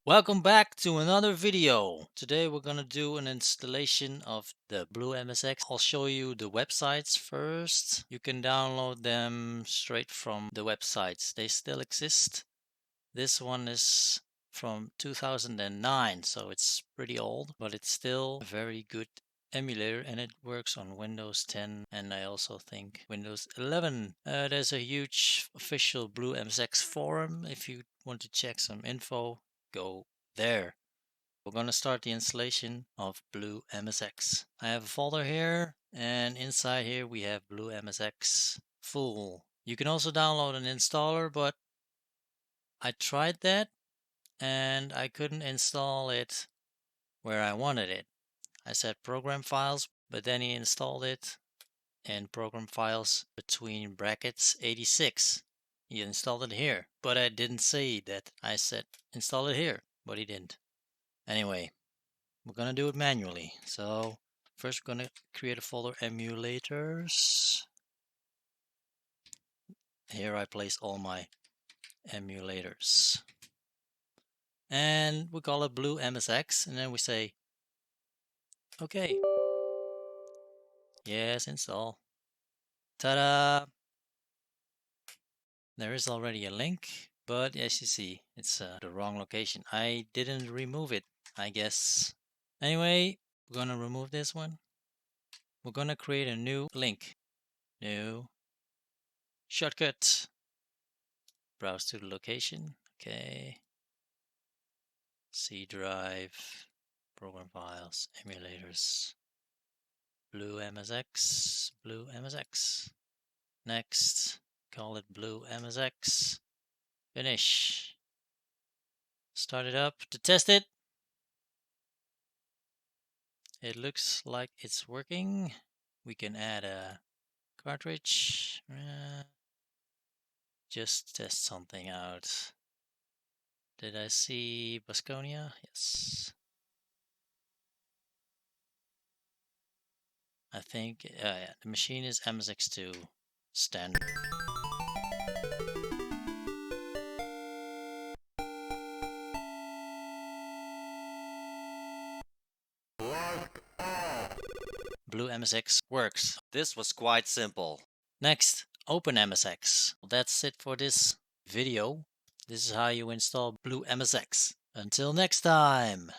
Welcome back to another video. Today we're gonna do an installation of the blueMSX. I'll show you the websites first. You can download them straight from the websites. They still exist. This one is from 2009, so it's pretty old, but it's still a very good emulator and it works on Windows 10 and I also think Windows 11. There's a huge official blueMSX forum. If you want to check some info, go there. We're going to start the installation of blueMSX. I have a folder here and inside here we have blueMSX full. You can also download an installer, but I tried that and I couldn't install it where I wanted it. I said program files, but then he installed it in program files between brackets 86. He installed it here, but I didn't say that. I said install it here, but he didn't. Anyway, we're gonna do it manually. So first we're gonna create a folder emulators. Here I place all my emulators. And we call it blueMSX, and then we say okay. Yes, install. Ta-da! There is already a link, but as you see, it's the wrong location. I didn't remove it, I guess. Anyway, we're gonna remove this one. We're gonna create a new link. New shortcut. Browse to the location. Okay. C drive, program files, emulators, blueMSX, blueMSX. Next, call it blueMSX. Finish. Start it up to test it. It looks like it's working. We can add a cartridge. Just test something out. Did I see Bosconian? Yes. I think yeah, the machine is MSX2 standard. blueMSX works. This was quite simple. Next, openMSX. That's it for this video. This is how you install blueMSX. Until next time.